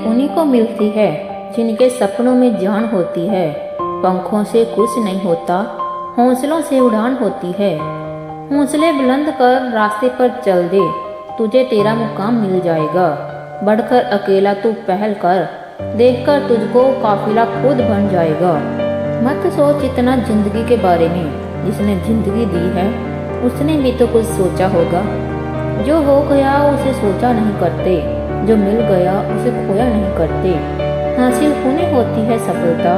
उन्हीं को मिलती है जिनके सपनों में जान होती है। पंखों से कुछ नहीं होता, हौसलों से उड़ान होती है। हौसले बुलंद कर रास्ते पर चल दे, तुझे तेरा मुकाम मिल जाएगा। बढ़कर अकेला तू पहल कर, देखकर तुझको काफिला खुद बन जाएगा। मत सोच इतना जिंदगी के बारे में, जिसने जिंदगी दी है उसने भी तो कुछ सोचा होगा। जो हो गया उसे सोचा नहीं करते, जो मिल गया उसे खोया नहीं करते। हासिल होने होती है सफलता,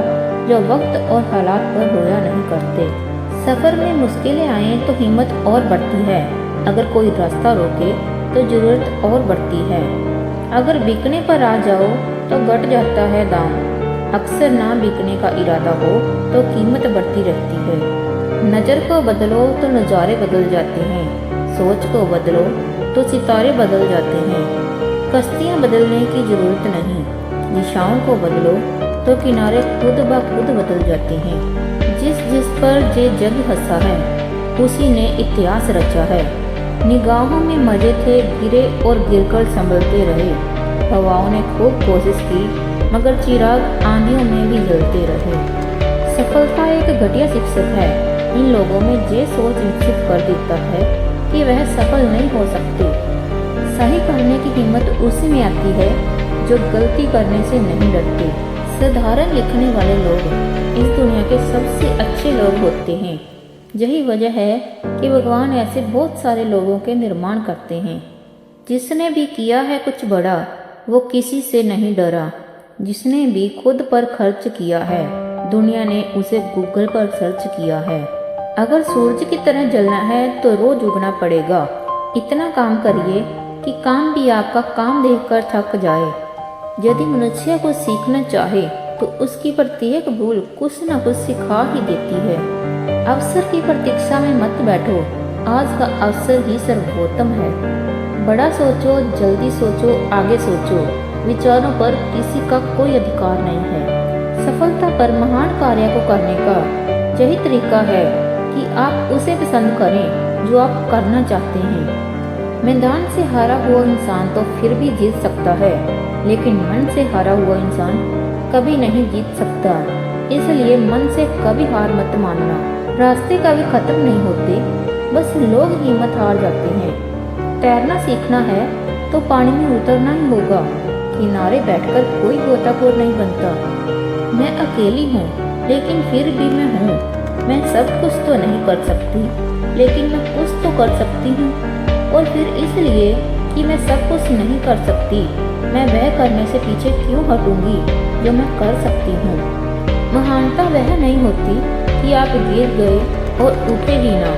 जो वक्त और हालात पर रोया नहीं करते। सफ़र में मुश्किलें आए तो हिम्मत और बढ़ती है, अगर कोई रास्ता रोके तो ज़रूरत और बढ़ती है। अगर बिकने पर आ जाओ तो घट जाता है दाम, अक्सर ना बिकने का इरादा हो तो कीमत बढ़ती रहती है। नज़र को बदलो तो नज़ारे बदल जाते हैं, सोच को बदलो तो सितारे बदल जाते हैं। कश्तियाँ बदलने की ज़रूरत नहीं, दिशाओं को बदलो तो किनारे खुद ब खुद बदल जाते हैं। जिस पर जे जग हंसा है उसी ने इतिहास रचा है। निगाहों में मजे थे, गिरे और गिरकर संभलते रहे। हवाओं ने खूब कोशिश की मगर चिराग आंधियों में भी जलते रहे। सफलता एक घटिया शिक्षक है, इन लोगों में ये सोच विकसित कर देता है कि वह सफल नहीं हो सकते। सही करने की हिम्मत उसी में आती है जो गलती करने से नहीं डरते। साधारण लिखने वाले लोग इस दुनिया के सबसे अच्छे लोग होते हैं। यही वजह है कि भगवान ऐसे बहुत सारे लोगों के निर्माण करते हैं। जिसने भी किया है कुछ बड़ा, वो किसी से नहीं डरा। जिसने भी खुद पर खर्च किया है, दुनिया ने उसे गूगल पर सर्च किया है। अगर सूरज की तरह जलना है तो रोज उगना पड़ेगा। इतना काम करिए कि काम भी आपका काम देखकर थक जाए। यदि मनुष्य को सीखना चाहे तो उसकी प्रत्येक भूल कुछ न कुछ सिखा ही देती है। अवसर की प्रतीक्षा में मत बैठो, आज का अवसर ही सर्वोत्तम है। बड़ा सोचो, जल्दी सोचो, आगे सोचो। विचारों पर किसी का कोई अधिकार नहीं है। सफलता पर महान कार्य को करने का यही तरीका है कि आप उसे पसंद करें जो आप करना चाहते हैं। मैदान से हारा हुआ इंसान तो फिर भी जीत सकता है, लेकिन मन से हारा हुआ इंसान कभी नहीं जीत सकता। इसलिए मन से कभी हार मत मानना। रास्ते कभी खत्म नहीं होते, बस लोग हिम्मत हार जाते हैं। तैरना सीखना है तो पानी में उतरना ही होगा, किनारे बैठकर कोई गोताखोर नहीं बनता। मैं अकेली हूँ लेकिन फिर भी मैं हूँ। मैं सब कुछ तो नहीं कर सकती, लेकिन मैं कुछ तो कर सकती हूँ। और फिर इसलिए कि मैं सब कुछ नहीं कर सकती, मैं वह करने से पीछे क्यों हटूंगी जो मैं कर सकती हूँ। महानता वह नहीं होती कि आप गिर गए और उठे भी ना।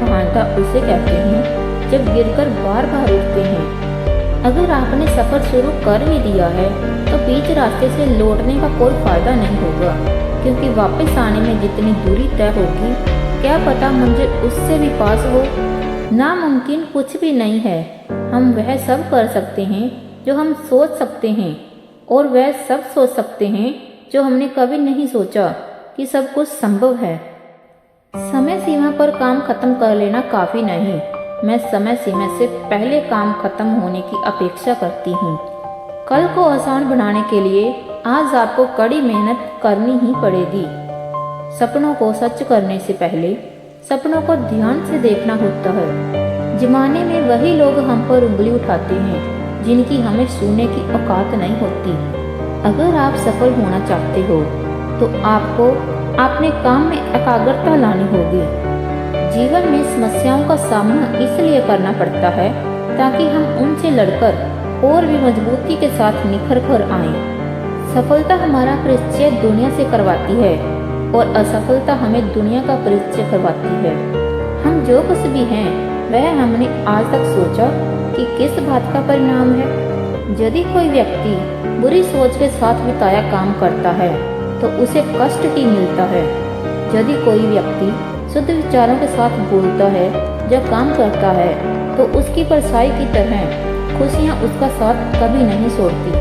महानता उसे कहते हैं जब गिरकर बार बार उठते हैं। अगर आपने सफ़र शुरू कर ही दिया है तो बीच रास्ते से लौटने का कोई फ़ायदा नहीं होगा, क्योंकि वापस आने में जितनी दूरी तय होगी, क्या पता मंजिल उससे भी पास हो। नामुमकिन कुछ भी नहीं है। हम वह सब कर सकते हैं जो हम सोच सकते हैं, और वह सब सोच सकते हैं जो हमने कभी नहीं सोचा कि सब कुछ संभव है। समय सीमा पर काम खत्म कर लेना काफ़ी नहीं, मैं समय सीमा से पहले काम खत्म होने की अपेक्षा करती हूँ। कल को आसान बनाने के लिए आज आपको कड़ी मेहनत करनी ही पड़ेगी। सपनों को सच करने से पहले सपनों को ध्यान से देखना होता है। जमाने में वही लोग हम पर उंगली उठाते हैं जिनकी हमें छूने की औकात नहीं होती। अगर आप सफल होना चाहते हो तो आपको अपने काम में एकाग्रता लानी होगी। जीवन में समस्याओं का सामना इसलिए करना पड़ता है ताकि हम उनसे लड़कर और भी मजबूती के साथ निखर कर आएं। सफलता हमारा परिचय दुनिया से करवाती है और असफलता हमें दुनिया का परिचय करवाती है। हम जो कुछ भी हैं वह हमने आज तक सोचा कि किस बात का परिणाम है। यदि कोई व्यक्ति बुरी सोच के साथ बिताया काम करता है तो उसे कष्ट ही मिलता है। यदि कोई व्यक्ति शुद्ध विचारों के साथ बोलता है, जब काम करता है, तो उसकी परछाई की तरह खुशियाँ उसका साथ कभी नहीं छोड़ती।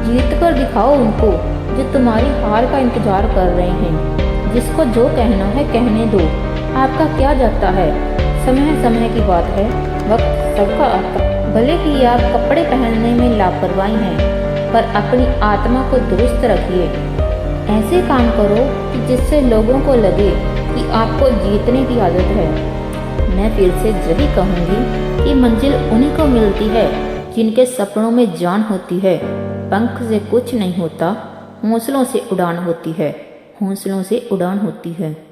जीत कर दिखाओ उनको जो तुम्हारी हार का इंतजार कर रहे हैं। जिसको जो कहना है कहने दो, आपका क्या जाता है। समय की बात है, वक्त सबका आता। भले ही आप कपड़े पहनने में लापरवाही हैं, पर अपनी आत्मा को दुरुस्त रखिए। ऐसे काम करो कि जिससे लोगों को लगे कि आपको जीतने की आदत है। मैं फिर से यही कहूँगी कि मंजिल उन्हीं को मिलती है जिनके सपनों में जान होती है। पंख से कुछ नहीं होता, हौसलों से उड़ान होती है, हौसलों से उड़ान होती है।